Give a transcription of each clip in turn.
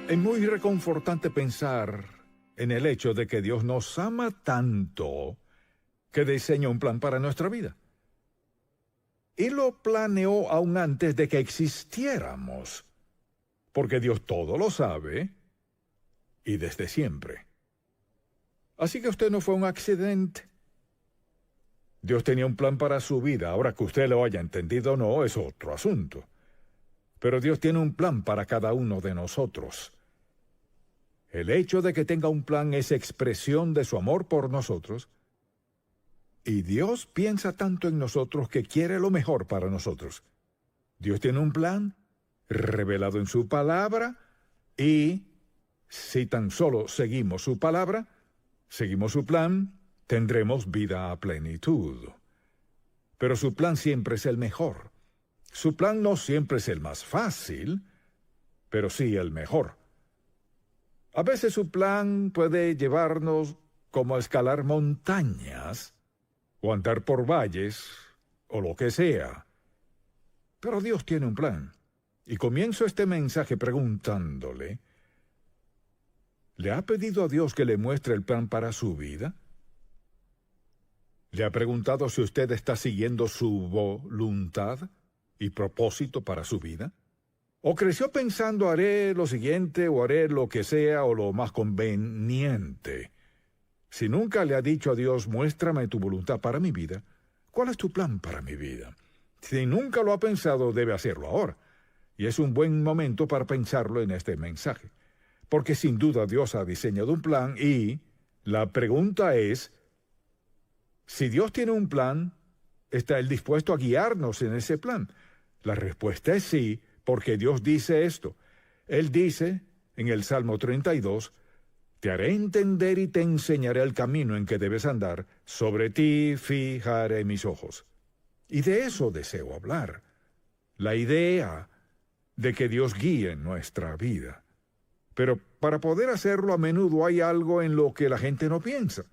Es muy reconfortante pensar en el hecho de que Dios nos ama tanto que diseñó un plan para nuestra vida. Y lo planeó aún antes de que existiéramos, porque Dios todo lo sabe y desde siempre. Así que usted no fue un accidente. Dios tenía un plan para su vida. Ahora que usted lo haya entendido o no, es otro asunto. Pero Dios tiene un plan para cada uno de nosotros. El hecho de que tenga un plan es expresión de su amor por nosotros. Y Dios piensa tanto en nosotros que quiere lo mejor para nosotros. Dios tiene un plan revelado en su palabra y si tan solo seguimos su palabra, seguimos su plan, tendremos vida a plenitud. Pero su plan siempre es el mejor. Su plan no siempre es el más fácil, pero sí el mejor. A veces su plan puede llevarnos como a escalar montañas, o andar por valles, o lo que sea. Pero Dios tiene un plan. Y comienzo este mensaje preguntándole, ¿le ha pedido a Dios que le muestre el plan para su vida? ¿Le ha preguntado si usted está siguiendo su voluntad y propósito para su vida? ¿O creció pensando haré lo siguiente o haré lo que sea o lo más conveniente? Si nunca le ha dicho a Dios, muéstrame tu voluntad para mi vida, ¿cuál es tu plan para mi vida? Si nunca lo ha pensado, debe hacerlo ahora. Y es un buen momento para pensarlo en este mensaje. Porque sin duda Dios ha diseñado un plan y la pregunta es, si Dios tiene un plan, ¿está Él dispuesto a guiarnos en ese plan? La respuesta es sí, porque Dios dice esto. Él dice en el Salmo 32, te haré entender y te enseñaré el camino en que debes andar, sobre ti fijaré mis ojos. Y de eso deseo hablar. La idea de que Dios guíe nuestra vida. Pero para poder hacerlo a menudo hay algo en lo que la gente no piensa.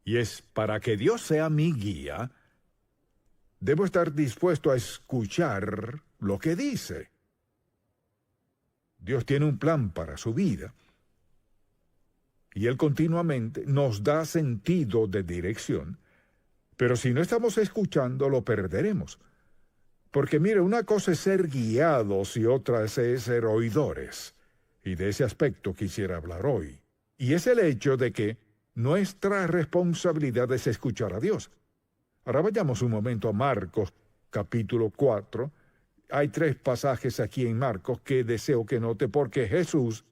Y es para que Dios sea mi guía, debo estar dispuesto a escuchar lo que dice. Dios tiene un plan para su vida. Y Él continuamente nos da sentido de dirección. Pero si no estamos escuchando, lo perderemos. Porque mire, una cosa es ser guiados y otra es ser oidores. Y de ese aspecto quisiera hablar hoy. Y es el hecho de que nuestra responsabilidad es escuchar a Dios. Ahora vayamos un momento a Marcos, capítulo 4. Hay 3 pasajes aquí en Marcos que deseo que note porque Jesús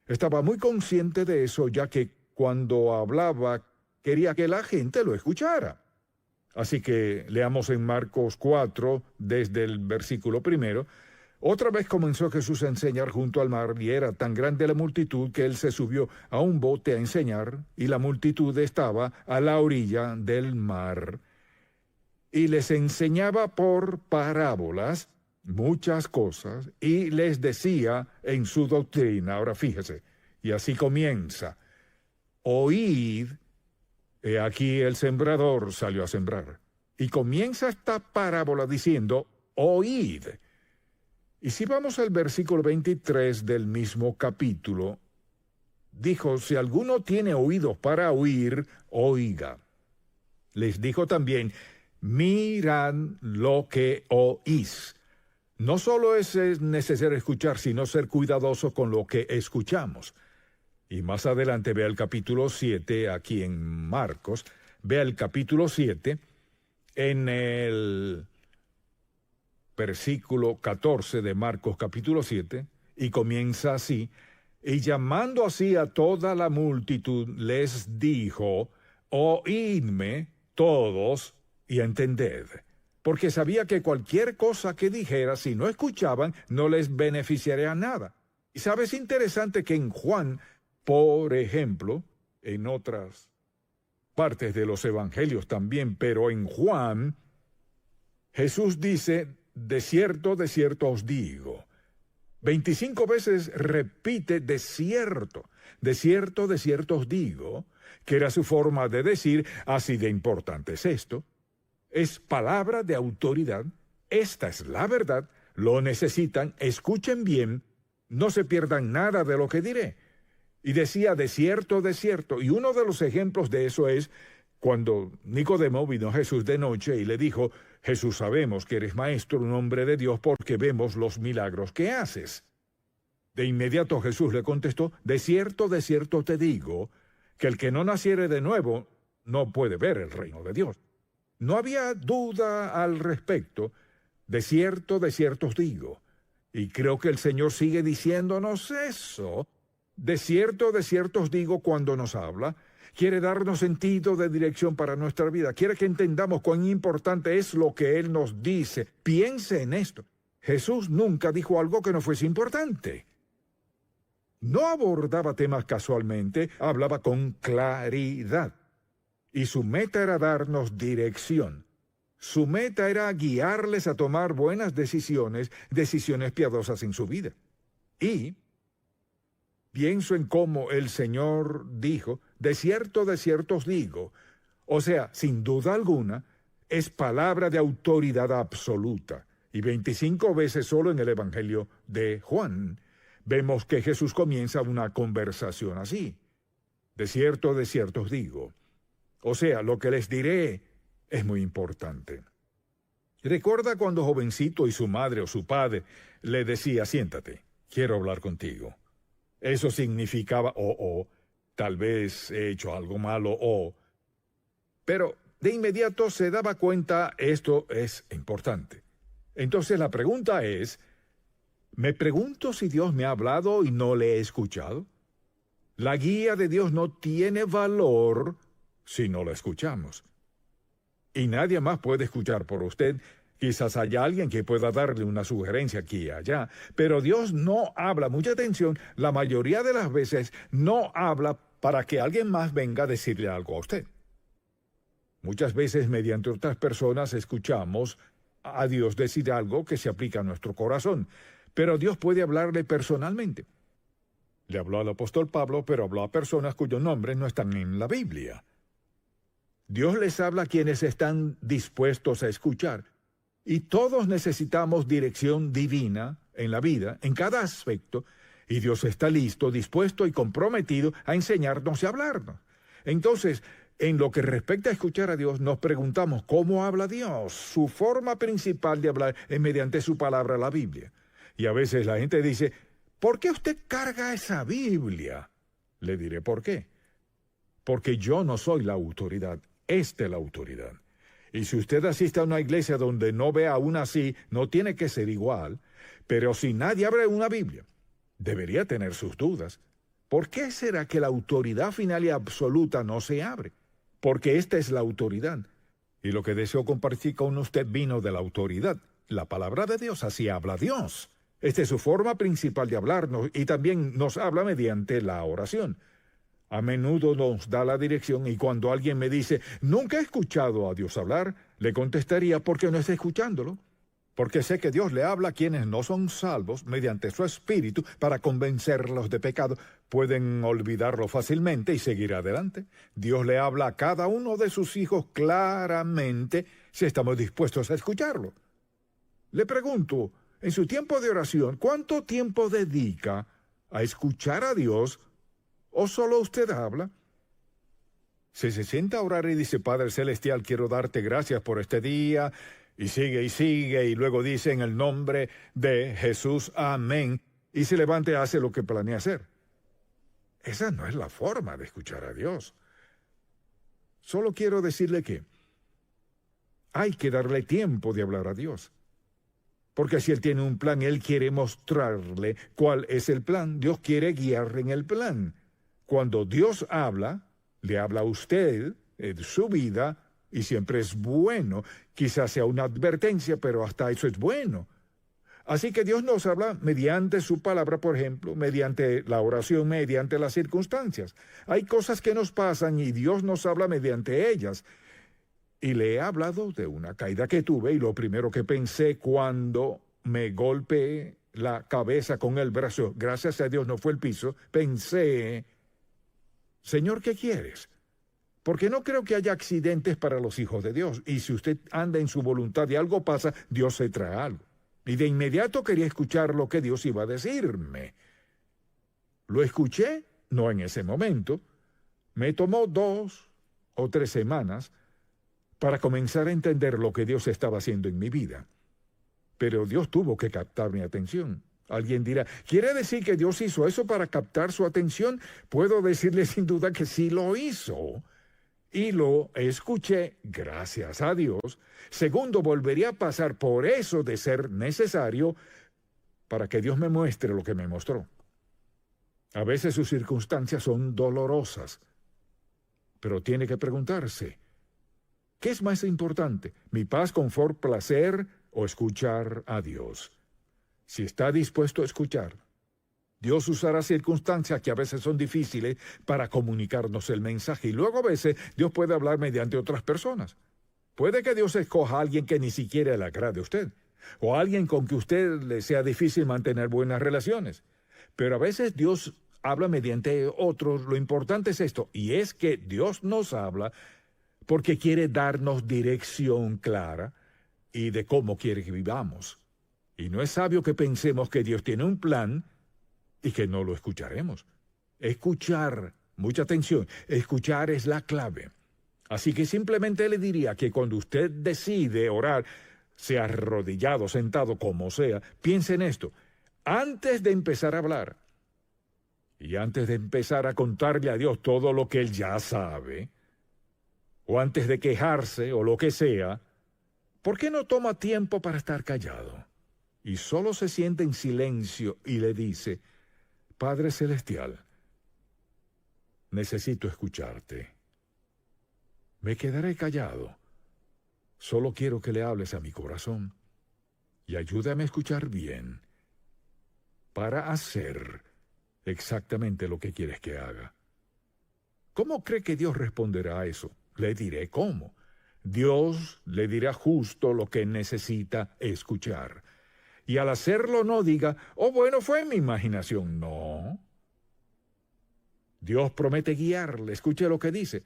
estaba muy consciente de eso, ya que cuando hablaba quería que la gente lo escuchara. Así que leamos en Marcos 4, desde el versículo 1. Otra vez comenzó Jesús a enseñar junto al mar, y era tan grande la multitud que él se subió a un bote a enseñar, y la multitud estaba a la orilla del mar. Y les enseñaba por parábolas muchas cosas, y les decía en su doctrina, ahora fíjese, y así comienza, oíd, he aquí el sembrador salió a sembrar. Y comienza esta parábola diciendo, oíd. Y si vamos al versículo 23 del mismo capítulo, dijo, si alguno tiene oídos para oír, oiga. Les dijo también, mirad lo que oís. No solo es necesario escuchar, sino ser cuidadosos con lo que escuchamos. Y más adelante vea el capítulo 7, aquí en Marcos, vea el capítulo 7, en el versículo 14 de Marcos capítulo 7, y comienza así, y llamando así a toda la multitud, les dijo, oídme todos y entended, porque sabía que cualquier cosa que dijera, si no escuchaban, no les beneficiaría nada. Y sabes, interesante que en Juan, por ejemplo, en otras partes de los evangelios también, pero en Juan, Jesús dice, de cierto os digo. 25 veces repite de cierto os digo, que era su forma de decir, así de importante es esto. Es palabra de autoridad, esta es la verdad, lo necesitan, escuchen bien, no se pierdan nada de lo que diré. Y decía, de cierto, y uno de los ejemplos de eso es cuando Nicodemo vino a Jesús de noche y le dijo, Jesús, sabemos que eres maestro, un hombre de Dios, porque vemos los milagros que haces. De inmediato Jesús le contestó, de cierto te digo, que el que no naciere de nuevo no puede ver el reino de Dios. No había duda al respecto. De cierto os digo. Y creo que el Señor sigue diciéndonos eso. De cierto os digo cuando nos habla. Quiere darnos sentido de dirección para nuestra vida. Quiere que entendamos cuán importante es lo que Él nos dice. Piense en esto. Jesús nunca dijo algo que no fuese importante. No abordaba temas casualmente, hablaba con claridad. Y su meta era darnos dirección. Su meta era guiarles a tomar buenas decisiones piadosas en su vida. Y pienso en cómo el Señor dijo, de cierto os digo. O sea, sin duda alguna, es palabra de autoridad absoluta. Y 25 veces solo en el Evangelio de Juan vemos que Jesús comienza una conversación así. De cierto os digo. O sea, lo que les diré es muy importante. ¿Recuerda cuando jovencito y su madre o su padre le decía, siéntate, quiero hablar contigo? Eso significaba, tal vez he hecho algo malo, pero de inmediato se daba cuenta, esto es importante. Entonces la pregunta es, ¿me pregunto si Dios me ha hablado y no le he escuchado? La guía de Dios no tiene valor si no la escuchamos. Y nadie más puede escuchar por usted. Quizás haya alguien que pueda darle una sugerencia aquí y allá, pero Dios no habla, mucha atención, la mayoría de las veces no habla para que alguien más venga a decirle algo a usted. Muchas veces mediante otras personas escuchamos a Dios decir algo que se aplica a nuestro corazón, pero Dios puede hablarle personalmente. Le habló al apóstol Pablo, pero habló a personas cuyos nombres no están en la Biblia. Dios les habla a quienes están dispuestos a escuchar. Y todos necesitamos dirección divina en la vida, en cada aspecto, y Dios está listo, dispuesto y comprometido a enseñarnos y hablarnos. Entonces, en lo que respecta a escuchar a Dios, nos preguntamos cómo habla Dios. Su forma principal de hablar es mediante su palabra, la Biblia. Y a veces la gente dice, ¿por qué usted carga esa Biblia? Le diré, ¿por qué? Porque yo no soy la autoridad, esta es la autoridad. Y si usted asiste a una iglesia donde no ve aún así, no tiene que ser igual, pero si nadie abre una Biblia, debería tener sus dudas. ¿Por qué será que la autoridad final y absoluta no se abre? Porque esta es la autoridad. Y lo que deseo compartir con usted vino de la autoridad. La palabra de Dios, así habla Dios. Esta es su forma principal de hablarnos y también nos habla mediante la oración. A menudo nos da la dirección y cuando alguien me dice, nunca he escuchado a Dios hablar, le contestaría, ¿por qué no está escuchándolo? Porque sé que Dios le habla a quienes no son salvos mediante su espíritu para convencerlos de pecado. Pueden olvidarlo fácilmente y seguir adelante. Dios le habla a cada uno de sus hijos claramente si estamos dispuestos a escucharlo. Le pregunto, en su tiempo de oración, ¿cuánto tiempo dedica a escuchar a Dios o solo usted habla? Si se sienta a orar y dice, Padre Celestial, quiero darte gracias por este día, y sigue, y luego dice en el nombre de Jesús, amén, y se levanta y hace lo que planea hacer. Esa no es la forma de escuchar a Dios. Solo quiero decirle que hay que darle tiempo de hablar a Dios. Porque si Él tiene un plan, Él quiere mostrarle cuál es el plan. Dios quiere guiarle en el plan. Cuando Dios habla, le habla a usted en su vida, y siempre es bueno. Quizás sea una advertencia, pero hasta eso es bueno. Así que Dios nos habla mediante su palabra, por ejemplo, mediante la oración, mediante las circunstancias. Hay cosas que nos pasan y Dios nos habla mediante ellas. Y le he hablado de una caída que tuve y lo primero que pensé cuando me golpeé la cabeza con el brazo, gracias a Dios no fue el piso, pensé, Señor, ¿qué quieres? Porque no creo que haya accidentes para los hijos de Dios. Y si usted anda en su voluntad y algo pasa, Dios se trae algo. Y de inmediato quería escuchar lo que Dios iba a decirme. Lo escuché, no en ese momento. Me tomó 2 o 3 semanas para comenzar a entender lo que Dios estaba haciendo en mi vida. Pero Dios tuvo que captar mi atención. Alguien dirá, ¿quiere decir que Dios hizo eso para captar su atención? Puedo decirle sin duda que sí lo hizo. Y lo escuché, gracias a Dios. Segundo, volvería a pasar por eso de ser necesario para que Dios me muestre lo que me mostró. A veces sus circunstancias son dolorosas, pero tiene que preguntarse, ¿qué es más importante? ¿Mi paz, confort, placer o escuchar a Dios? Si está dispuesto a escuchar, Dios usará circunstancias que a veces son difíciles para comunicarnos el mensaje. Y luego a veces Dios puede hablar mediante otras personas. Puede que Dios escoja a alguien que ni siquiera le agrade a usted, o a alguien con que usted le sea difícil mantener buenas relaciones. Pero a veces Dios habla mediante otros. Lo importante es esto, y es que Dios nos habla porque quiere darnos dirección clara y de cómo quiere que vivamos. Y no es sabio que pensemos que Dios tiene un plan y que no lo escucharemos. Escuchar, mucha atención, escuchar es la clave. Así que simplemente le diría que cuando usted decide orar, sea arrodillado, sentado, como sea, piense en esto. Antes de empezar a hablar, y antes de empezar a contarle a Dios todo lo que Él ya sabe, o antes de quejarse o lo que sea, ¿por qué no toma tiempo para estar callado? Y solo se siente en silencio y le dice, Padre Celestial, necesito escucharte. Me quedaré callado. Solo quiero que le hables a mi corazón y ayúdame a escuchar bien para hacer exactamente lo que quieres que haga. ¿Cómo cree que Dios responderá a eso? Le diré cómo. Dios le dirá justo lo que necesita escuchar. Y al hacerlo no diga, oh, bueno, fue en mi imaginación. No. Dios promete guiarle. Escuche lo que dice.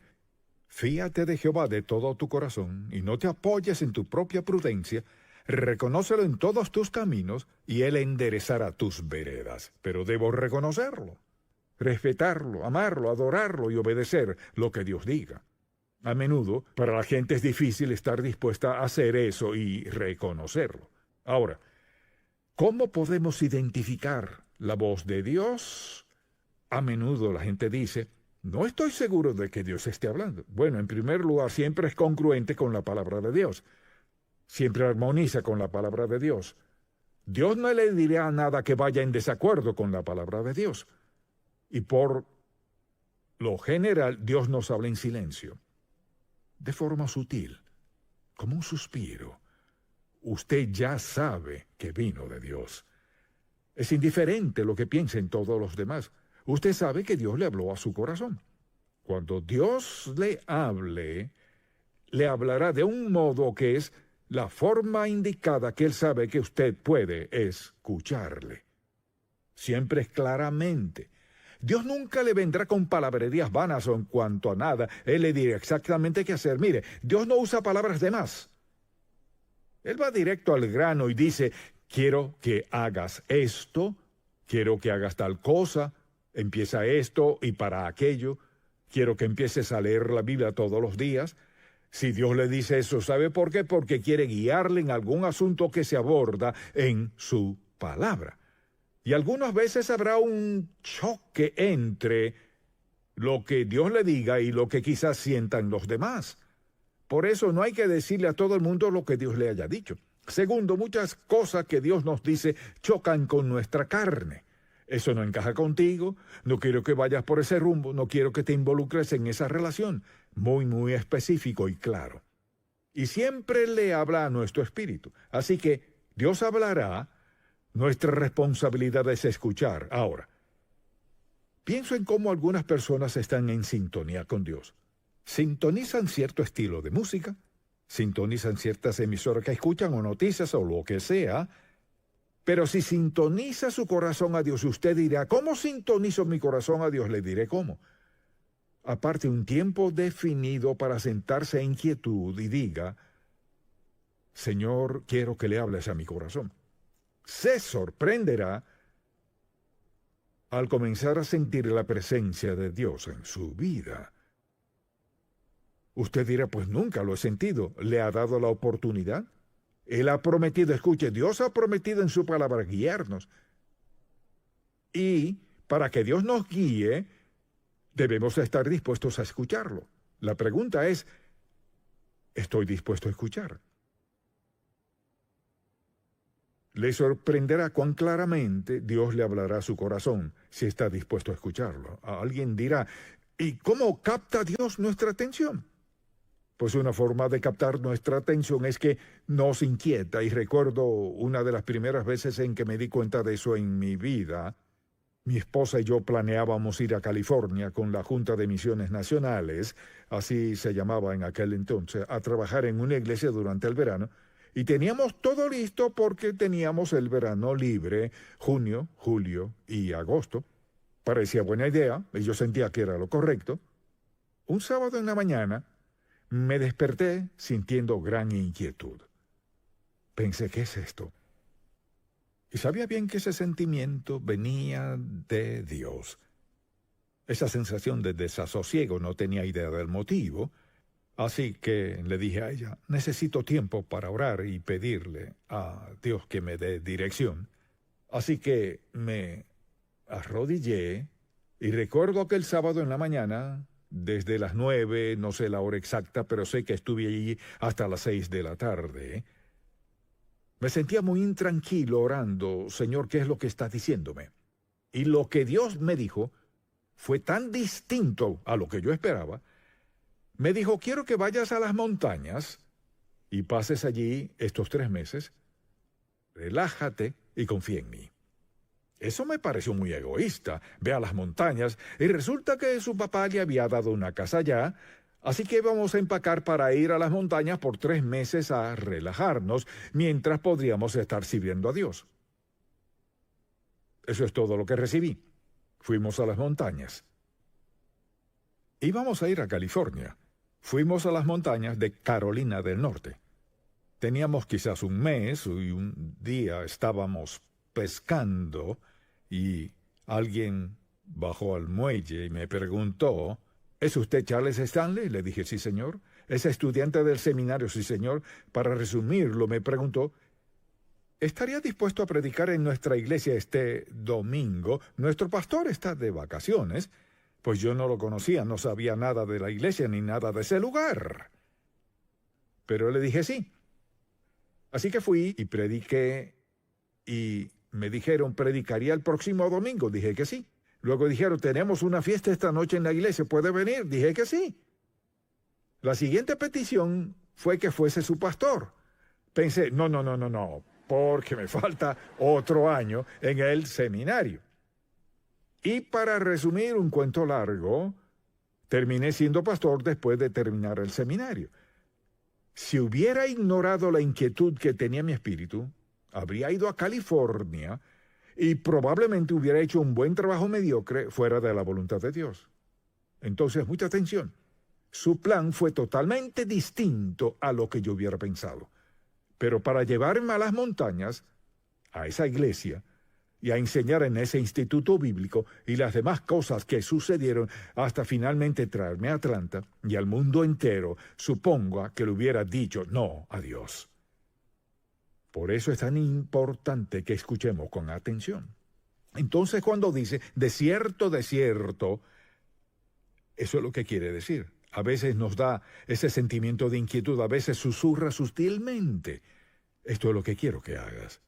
Fíate de Jehová de todo tu corazón y no te apoyes en tu propia prudencia. Reconócelo en todos tus caminos y Él enderezará tus veredas. Pero debo reconocerlo, respetarlo, amarlo, adorarlo y obedecer lo que Dios diga. A menudo, para la gente es difícil estar dispuesta a hacer eso y reconocerlo. Ahora, ¿cómo podemos identificar la voz de Dios? A menudo la gente dice, no estoy seguro de que Dios esté hablando. Bueno, en primer lugar, siempre es congruente con la palabra de Dios. Siempre armoniza con la palabra de Dios. Dios no le dirá nada que vaya en desacuerdo con la palabra de Dios. Y por lo general, Dios nos habla en silencio, de forma sutil, como un suspiro. Usted ya sabe que vino de Dios. Es indiferente lo que piensen todos los demás. Usted sabe que Dios le habló a su corazón. Cuando Dios le hable, le hablará de un modo que es la forma indicada que Él sabe que usted puede escucharle. Siempre es claramente. Dios nunca le vendrá con palabrerías vanas o en cuanto a nada. Él le dirá exactamente qué hacer. Mire, Dios no usa palabras de más. Él va directo al grano y dice, quiero que hagas esto, quiero que hagas tal cosa, empieza esto y para aquello, quiero que empieces a leer la Biblia todos los días. Si Dios le dice eso, ¿sabe por qué? Porque quiere guiarle en algún asunto que se aborda en su palabra. Y algunas veces habrá un choque entre lo que Dios le diga y lo que quizás sientan los demás. Por eso no hay que decirle a todo el mundo lo que Dios le haya dicho. Segundo, muchas cosas que Dios nos dice chocan con nuestra carne. Eso no encaja contigo, no quiero que vayas por ese rumbo, no quiero que te involucres en esa relación. Muy específico y claro. Y siempre le habla a nuestro espíritu. Así que Dios hablará, nuestra responsabilidad es escuchar. Ahora, pienso en cómo algunas personas están en sintonía con Dios. Sintonizan cierto estilo de música, sintonizan ciertas emisoras que escuchan o noticias o lo que sea, pero si sintoniza su corazón a Dios, usted dirá, ¿cómo sintonizo mi corazón a Dios? Le diré cómo. Aparte un tiempo definido para sentarse en quietud y diga, Señor, quiero que le hables a mi corazón. Se sorprenderá al comenzar a sentir la presencia de Dios en su vida. Usted dirá, pues nunca lo he sentido. ¿Le ha dado la oportunidad? Él ha prometido, escuche, Dios ha prometido en su palabra guiarnos. Y para que Dios nos guíe, debemos estar dispuestos a escucharlo. La pregunta es, ¿estoy dispuesto a escuchar? Le sorprenderá cuán claramente Dios le hablará a su corazón si está dispuesto a escucharlo. Alguien dirá, ¿y cómo capta Dios nuestra atención? Pues una forma de captar nuestra atención es que nos inquieta, y recuerdo una de las primeras veces en que me di cuenta de eso en mi vida. Mi esposa y yo planeábamos ir a California con la Junta de Misiones Nacionales, así se llamaba en aquel entonces, a trabajar en una iglesia durante el verano, y teníamos todo listo porque teníamos el verano libre, junio, julio y agosto. Parecía buena idea, y yo sentía que era lo correcto. Un sábado en la mañana, me desperté sintiendo gran inquietud. Pensé, ¿qué es esto? Y sabía bien que ese sentimiento venía de Dios. Esa sensación de desasosiego, no tenía idea del motivo, así que le dije a ella, necesito tiempo para orar y pedirle a Dios que me dé dirección. Así que me arrodillé y recuerdo aquel sábado en la mañana, desde las 9, no sé la hora exacta, pero sé que estuve allí hasta las 6 de la tarde. Me sentía muy intranquilo orando, Señor, ¿qué es lo que estás diciéndome? Y lo que Dios me dijo fue tan distinto a lo que yo esperaba. Me dijo, quiero que vayas a las montañas y pases allí estos 3 meses. Relájate y confía en mí. Eso me pareció muy egoísta. Ve a las montañas y resulta que su papá le había dado una casa allá, así que íbamos a empacar para ir a las montañas por 3 meses a relajarnos, mientras podríamos estar sirviendo a Dios. Eso es todo lo que recibí. Fuimos a las montañas. Íbamos a ir a California. Fuimos a las montañas de Carolina del Norte. Teníamos quizás un mes y un día estábamos pescando y alguien bajó al muelle y me preguntó, ¿es usted Charles Stanley? Le dije, sí, señor. ¿Es estudiante del seminario? Sí, señor. Para resumirlo, me preguntó, ¿estaría dispuesto a predicar en nuestra iglesia este domingo? Nuestro pastor está de vacaciones. Pues yo no lo conocía, no sabía nada de la iglesia ni nada de ese lugar. Pero le dije sí. Así que fui y prediqué y me dijeron, ¿predicaría el próximo domingo? Dije que sí. Luego dijeron, tenemos una fiesta esta noche en la iglesia, ¿puede venir? Dije que sí. La siguiente petición fue que fuese su pastor. Pensé, no, porque me falta otro año en el seminario. Y para resumir un cuento largo, terminé siendo pastor después de terminar el seminario. Si hubiera ignorado la inquietud que tenía mi espíritu, habría ido a California y probablemente hubiera hecho un buen trabajo mediocre fuera de la voluntad de Dios. Entonces, mucha atención. Su plan fue totalmente distinto a lo que yo hubiera pensado. Pero para llevarme a las montañas, a esa iglesia, y a enseñar en ese instituto bíblico y las demás cosas que sucedieron hasta finalmente traerme a Atlanta y al mundo entero, supongo que le hubiera dicho no a Dios. Por eso es tan importante que escuchemos con atención. Entonces, cuando dice desierto, desierto, eso es lo que quiere decir. A veces nos da ese sentimiento de inquietud, a veces susurra sutilmente. Esto es lo que quiero que hagas.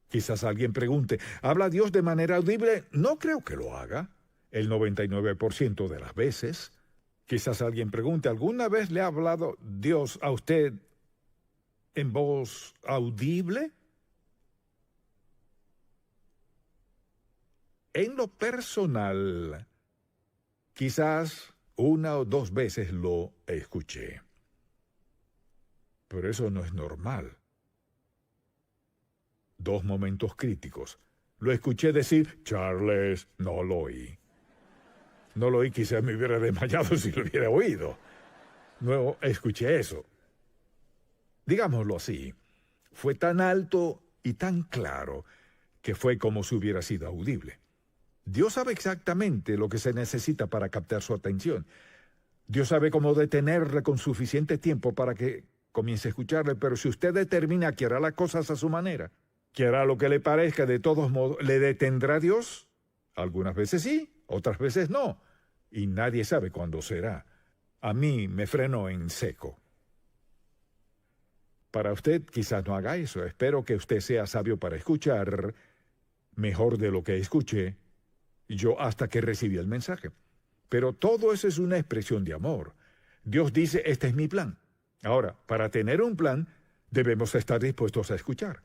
Quizás alguien pregunte, ¿habla Dios de manera audible? No creo que lo haga, el 99% de las veces. Quizás alguien pregunte, ¿alguna vez le ha hablado Dios a usted en voz audible? En lo personal, quizás 1 o 2 veces lo escuché. Pero eso no es normal. 2 momentos críticos. Lo escuché decir, Charles, no lo oí. No lo oí, quizás me hubiera desmayado si lo hubiera oído. No escuché eso. Digámoslo así, fue tan alto y tan claro que fue como si hubiera sido audible. Dios sabe exactamente lo que se necesita para captar su atención. Dios sabe cómo detenerle con suficiente tiempo para que comience a escucharle, pero si usted determina que hará las cosas a su manera, que hará lo que le parezca, de todos modos, ¿le detendrá Dios? Algunas veces sí, otras veces no, y nadie sabe cuándo será. A mí me frenó en seco. Para usted quizás no haga eso. Espero que usted sea sabio para escuchar mejor de lo que escuché yo hasta que recibí el mensaje. Pero todo eso es una expresión de amor. Dios dice, este es mi plan. Ahora, para tener un plan, debemos estar dispuestos a escuchar.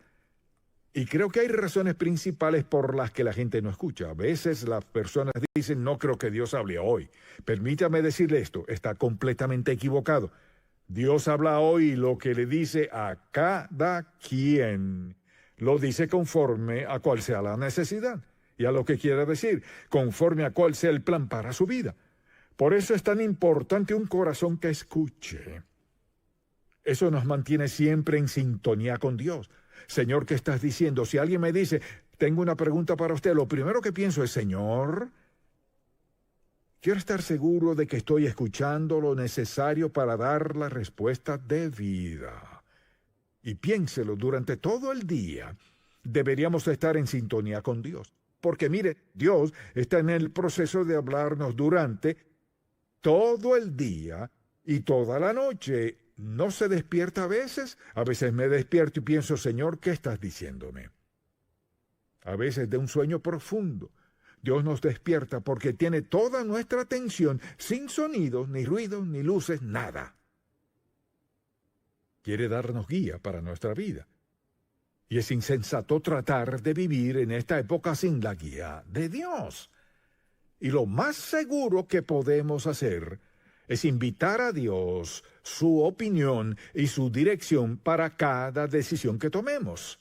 Y creo que hay razones principales por las que la gente no escucha. A veces las personas dicen, no creo que Dios hable hoy. Permítame decirle esto, está completamente equivocado. Dios habla hoy lo que le dice a cada quien. Lo dice conforme a cuál sea la necesidad. Y a lo que quiera decir, conforme a cuál sea el plan para su vida. Por eso es tan importante un corazón que escuche. Eso nos mantiene siempre en sintonía con Dios. Señor, ¿qué estás diciendo? Si alguien me dice, tengo una pregunta para usted, lo primero que pienso es, Señor, quiero estar seguro de que estoy escuchando lo necesario para dar la respuesta debida. Y piénselo, durante todo el día deberíamos estar en sintonía con Dios. Porque mire, Dios está en el proceso de hablarnos durante todo el día y toda la noche. ¿No se despierta a veces? A veces me despierto y pienso, Señor, ¿qué estás diciéndome? A veces de un sueño profundo. Dios nos despierta porque tiene toda nuestra atención, sin sonidos, ni ruidos, ni luces, nada. Quiere darnos guía para nuestra vida. Y es insensato tratar de vivir en esta época sin la guía de Dios. Y lo más seguro que podemos hacer es invitar a Dios su opinión y su dirección para cada decisión que tomemos.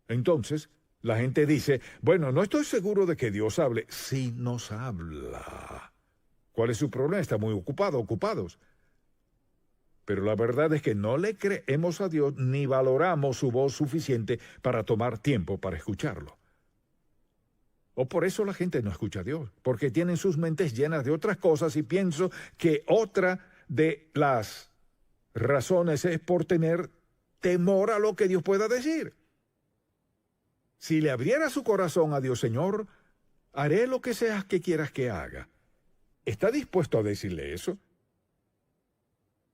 Entonces, la gente dice, bueno, no estoy seguro de que Dios hable. Sí nos habla. ¿Cuál es su problema? Está muy ocupados. Pero la verdad es que no le creemos a Dios ni valoramos su voz suficiente para tomar tiempo para escucharlo. O por eso la gente no escucha a Dios, porque tienen sus mentes llenas de otras cosas y pienso que otra de las razones es por tener temor a lo que Dios pueda decir. Si le abriera su corazón a Dios, Señor, haré lo que sea que quieras que haga. ¿Está dispuesto a decirle eso?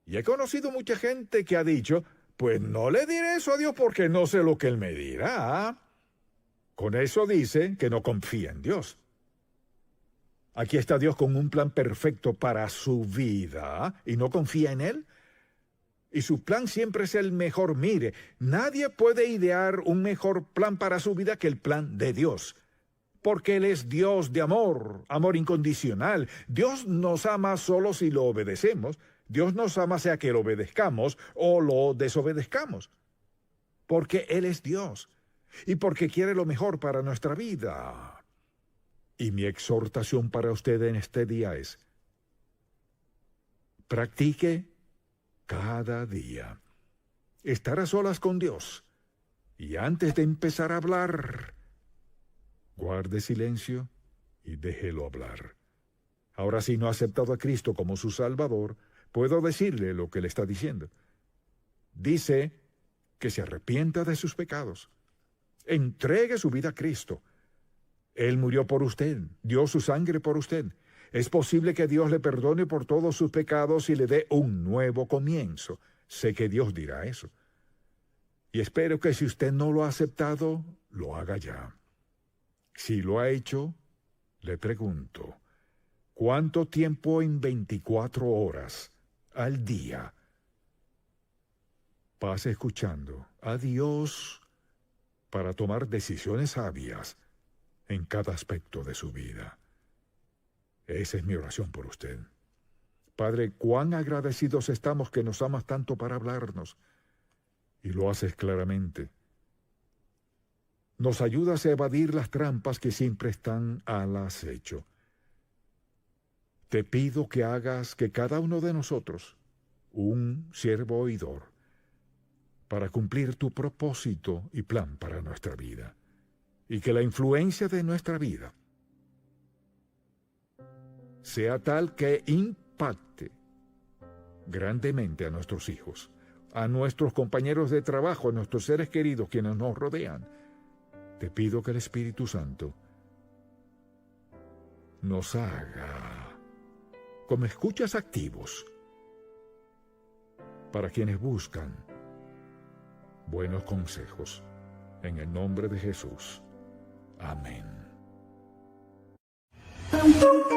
Y he conocido mucha gente que ha dicho, pues no le diré eso a Dios porque no sé lo que Él me dirá. Con eso dice que no confía en Dios. Aquí está Dios con un plan perfecto para su vida y no confía en Él. Y su plan siempre es el mejor. Mire, nadie puede idear un mejor plan para su vida que el plan de Dios. Porque Él es Dios de amor, amor incondicional. Dios nos ama solo si lo obedecemos. Dios nos ama sea que lo obedezcamos o lo desobedezcamos. Porque Él es Dios. Y porque quiere lo mejor para nuestra vida. Y mi exhortación para usted en este día es, practique cada día estar a solas con Dios. Y antes de empezar a hablar, guarde silencio y déjelo hablar. Ahora, si no ha aceptado a Cristo como su Salvador, puedo decirle lo que le está diciendo. Dice que se arrepienta de sus pecados. Entregue su vida a Cristo. Él murió por usted, dio su sangre por usted. Es posible que Dios le perdone por todos sus pecados y le dé un nuevo comienzo. Sé que Dios dirá eso. Y espero que si usted no lo ha aceptado, lo haga ya. Si lo ha hecho, le pregunto, ¿cuánto tiempo en 24 horas al día pasa escuchando a Dios para tomar decisiones sabias en cada aspecto de su vida? Esa es mi oración por usted. Padre, cuán agradecidos estamos que nos amas tanto para hablarnos, y lo haces claramente. Nos ayudas a evadir las trampas que siempre están al acecho. Te pido que hagas que cada uno de nosotros, un siervo oidor, para cumplir tu propósito y plan para nuestra vida, y que la influencia de nuestra vida sea tal que impacte grandemente a nuestros hijos, a nuestros compañeros de trabajo, a nuestros seres queridos, quienes nos rodean. Te pido que el Espíritu Santo nos haga como escuchas activos para quienes buscan buenos consejos. En el nombre de Jesús. Amén. Thank you.